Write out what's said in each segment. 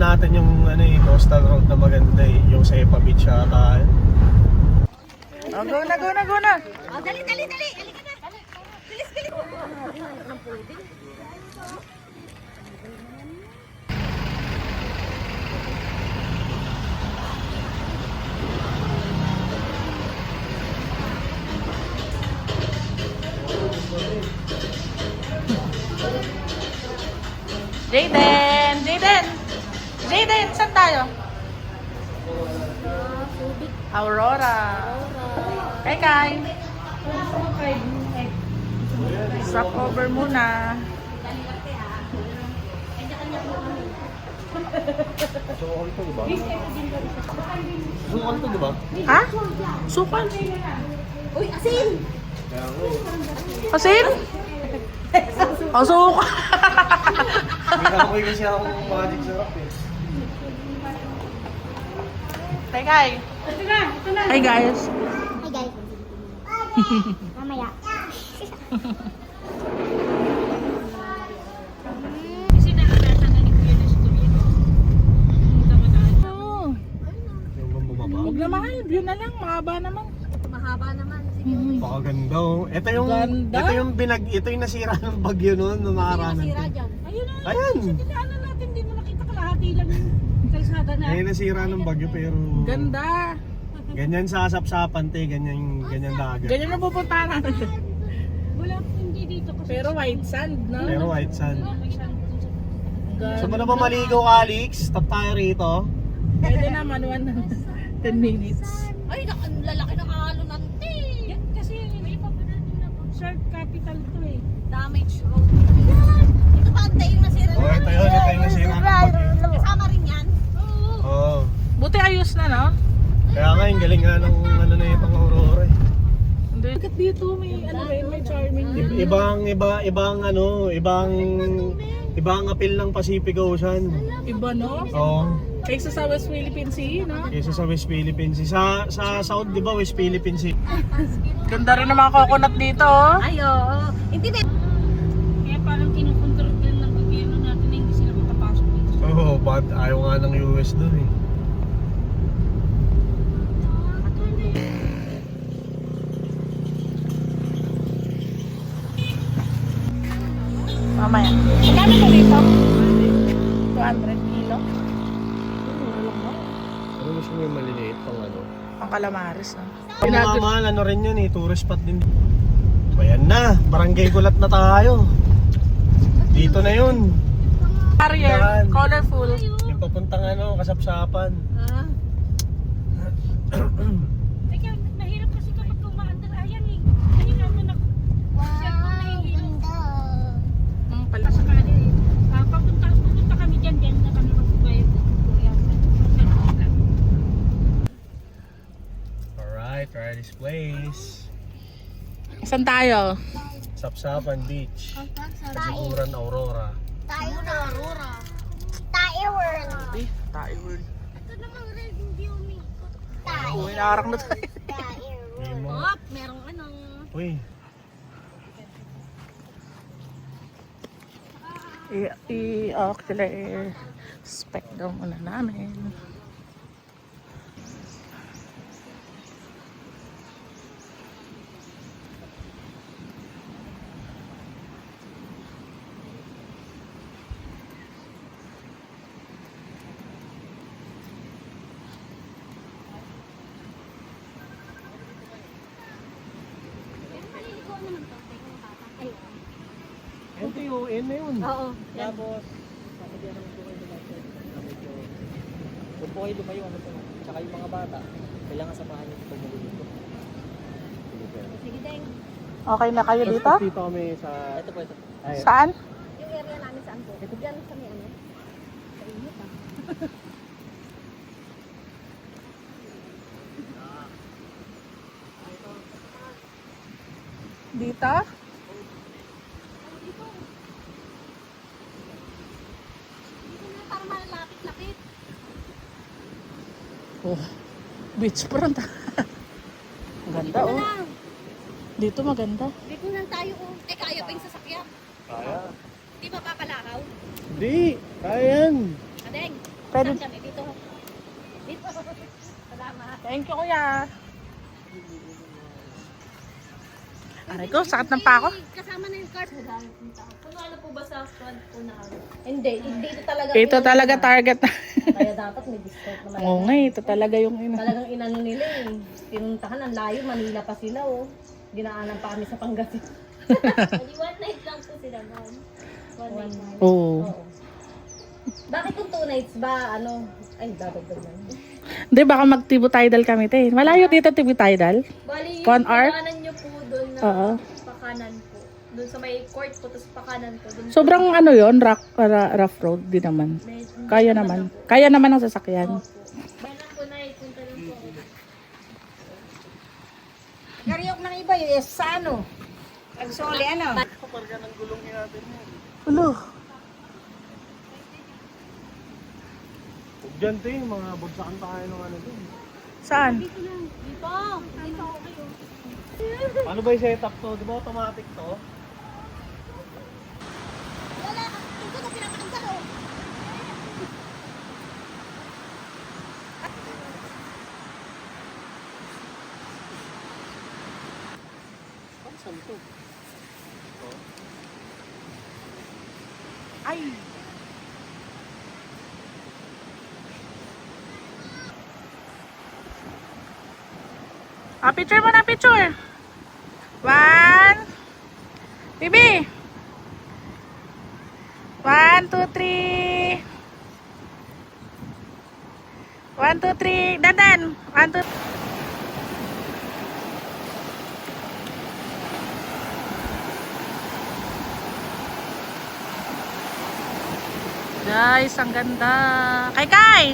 natin yung ano eh, coastal road na maganda eh. Yung Sepa Beach yata. Oh, go na, go na, go na. Oh, dali, dali, dali. Halika na. Bilis, bilis. Jayden! Jayden! Jayden, saan tayo? Aurora. Kay Kai. Stop over muna. Sukal to diba? Sukal to diba? Ha? Sukal. Uy, asin! Asin? Oh, sukal. Hindi na ako'y kasi akong magic sarap eh. Kay Kai. Hi guys. Hi, guys. Mamaya. Oh, Yung bang bumaba? huwag na mahal. View na lang. Mahaba naman. Mahaba naman. Sige. Baka ganda oh. Ito yung, Ganda? ito yung nasira ng bagyo noon nung nakaraan. Nasira dyan. Ayun na. Ayan! Dinaanan natin. Hindi mo nakita kalahati lang yung kalsada na. Ayun nasira ng bagyo pero Ganda. ganyan sa sapsapan te, ganyan dagat. Ganyan na pupuntahan natin. Wala hindi dito kasi. Pero white sand, no? Pero white sand. Ganda. So ba na ba maligaw, Alex? Stop tayo rito. Pwede naman 10 minutes. Ay, lalaki ng halo nante. Yan kasi may short capital to eh. Damage road. Yan. Ito pa ante yung nasira. Oh, ito yung nasira ng bagyo. Kasama rin yan. Oo. Oo. Buti ayos na, no? Kaya nga yung galing nga ng ano na itong Aurora eh. Hindi. Bakit dito may charming Ibang appeal ng Pacific Ocean. Iba, no? Oo. Kaysa sa West Philippine Sea, no? Kaysa sa West Philippine Sea. Sa South, di ba, West Philippine Sea? Ganda rin ng mga coconut dito, oh. Ay, oo. Hindi ba? Kaya parang kinukontrol din ng gobyerno natin na hindi sila makapasok dito. Oo, but ayaw nga ng US doon eh. Mamaya. Magkano ko dito? 200 kilo. Pero mas may maliliit pang ano. Ang calamares, no? Ang mga mahal, ano rin yun eh, tourist spot din. So ayan na, Barangay Gulat na tayo. Dito na yun. Carrier, Yan. colorful. Yung papuntang ano, Kasapsapan. Ah. Teka, mahirap kasi kapag kumaandar. Ayan eh. Kanina mo na cellphone nahihilo. Ang pala. Sa kanya eh. Papunta kami dyan na kami magbayad. Alright, try this place. Saan tayo? Sapsapan Beach. Kasiguran Aurora. Tayo na, Aurora. Tayo world. Tayo world. Ito naman rin, hindi umikot. Tayo. Uy, nakarang na tayo. Tayo Hindi world. mo. Oh, merong ano. Uy, I-ocular spec daw muna namin. NTUN na yun. Oo. Tapos, sasabihan naman po kayo nila. Medyo, kung po kayo lumayo, ano po, tsaka yung mga bata, kailangan samahan nyo tumulo dito. Sige, Deng. Okay na kayo dito? Dito kami sa... Ito po, ito. Ay, Saan? Yung area namin saan po? Diyan kami ano? Sa init ah. Dito? Dito na para malapit-lapit. Oh, beachfront. Ang ganda, oh. Dito maganda. Dito na tayo oh. Kaya pa yung sasakyan. kaya. Di ba papalakaw? Hindi, kaya yan. Adeng. Pwede. Saan kami? Dito. Dito. Salamat. Thank you, kuya. Aray ko, sakit ng pa ako. Kasama na yung card. Kung ano po ba sa front po na ano? Hindi, dito talaga. Ito talaga target na. Kaya dapat may discount naman. Oo nga, ito talaga yung ina. Talagang inano nila eh. Pinuntahan ang layo, Manila pa sila oh. Dinaanan pa kami sa Pangasinan. Hindi, one night lang po sila ma'am. One night lang. Oo. Oo. Bakit kung 2 nights ba, ano? Ay, dadagdag na. Hindi, baka mag-Tibu Tidal kami, te. Malayo dito Tibu Tidal. Bali, 1 hour? pakanan nyo po doon na Oo. pakanan po. Doon sa may court po, tapos pakanan po. Doon Sobrang ano yon, rough road din naman. Kaya naman. Kaya naman ang sasakyan. Opo. Bayan lang po na, punta lang po ako doon. Karyok ng iba yung sa ano? Ang soli ano? Kaparga ng gulong natin yan. Ulo. Huwag dyan to yung mga bagsakan tayo ng ano dun. Saan? Dito. Dito ako kayo. Paano ba yung setup to? Di ba automatic to? Wala, ito na pinapakanta ko. Saan to? Ay. Ah, picture mo na, picture. 1. Bibi. 1, 2, 3. 1, 2, 3. Dandan. 1, 2, 3. Guys, ang ganda. Kay Kai.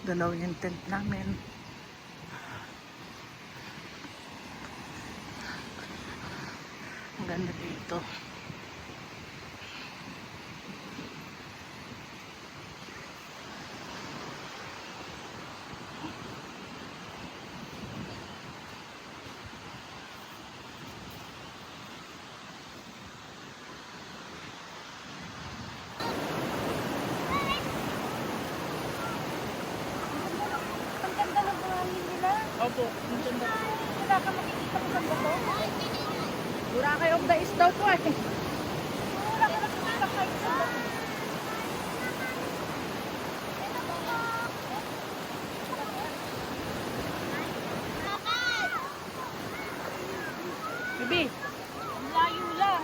Dalaw yung tent namin. Ang ganda dito. Opo, wala ka makikita ko saan ba to? Boracay of the East daw to eh. Wala ka makikita kahit saan ba to? Bibi, Layo lang.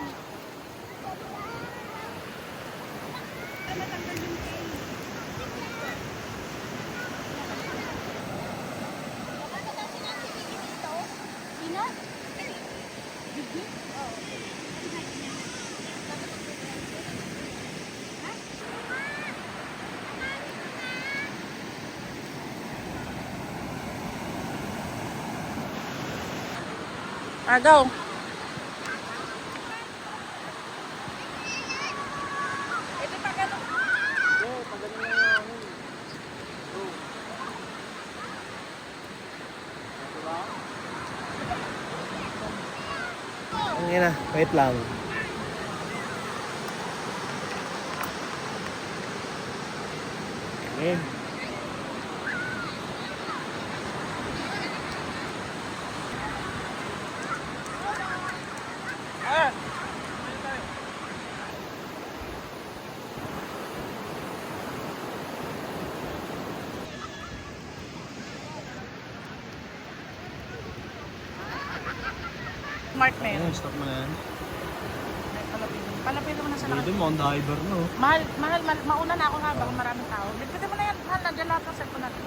go. Ito pa ganun. Oo, pag ganun lang yung hangin. Go. Diba? Ang ina, wait lang. Ayan. Smart na yun. Ayun, stop mo na yan. Palapilo mo na sa lakas. Pwede mo, ang diver no. Mahal, mauna na ako nga, baka maraming tao. Bitbitin mo na yan, mahal, nandiyan lahat ng cellphone natin.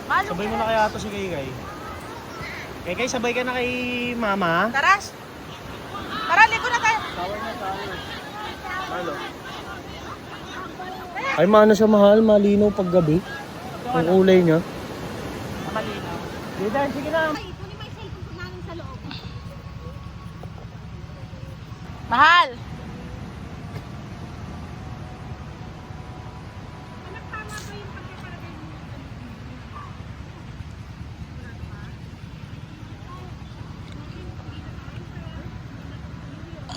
Mahal, Sabay mo na kaya ito si Kay. Kay, sabay ka na kay Mama. Taras! Tara, ligo na tayo. Ano? Ay, maano siya mahal, malinaw pag gabi. Ang kulay niya. Malinaw. Sige na. Mahal!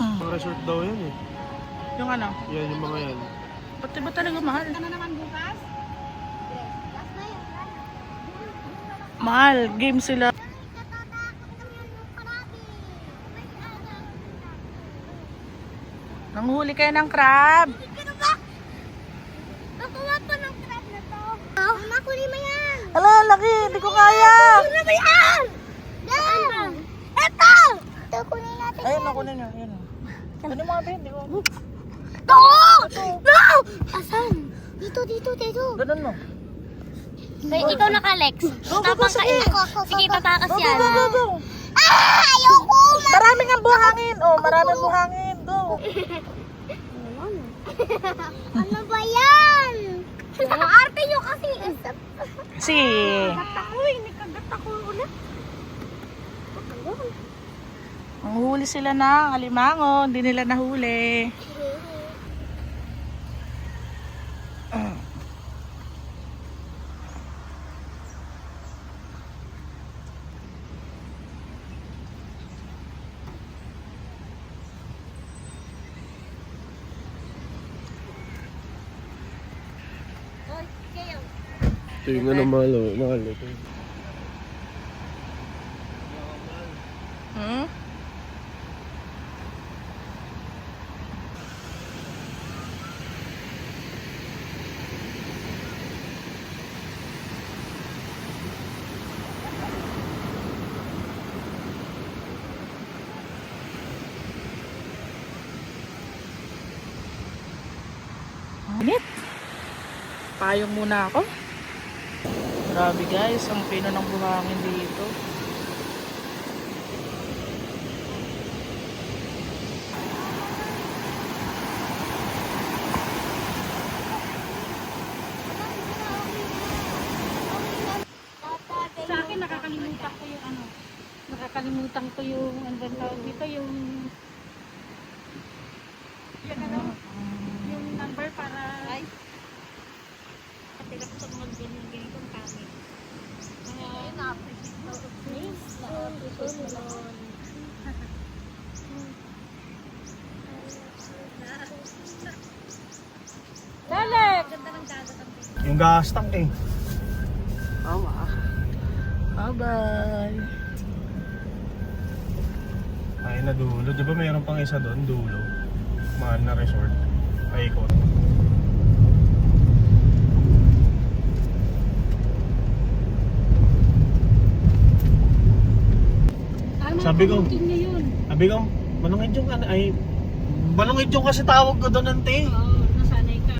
Mga resort daw yan eh. Yung ano? Yan yung mga yan. Ba't ba talaga mahal? Mahal, game sila. Nanghuli kayo ng crab. Nakuha pa ng crab na to. Mama, kunin mo yan. Ala, laki, hindi ko kaya. Kunin mo yan. Yan. Eto. Ito, kunin natin Ayun, yan. nakunin nyo. Ayun. Ano mga Ben? Hindi ko. Ito. No. Asan? Dito. Ganun mo. Ikaw naka-Lex. Tapang ka. Sige, tatakas yan. Go. Ah, ayoko. Maraming ang buhangin. Oh, maraming buhangin. Go. Ano ba yan? Ang arte nyo kasi. Si. Nikagat ako ulit. Ang huli sila ng alimango. Hindi nila nahuli. Ito yung ano mahal ito. Hmm? Init. Payong muna ako. Grabe guys, ang pino ng buhangin dito. Sa akin, nakakalimutan ko yung ano. Nakakalimutan ko yung, ano ba tawag dito, yung ano, yung number para katila ko sa mga ganitong kami. Lalek! Yung gas tank eh. Bye-bye. Ay na dulo. Di ba mayroon pang isa doon? Dulo. Mahal na resort. Paikot. Sabi ko, Balong Idyong kasi tawag ko doon ante.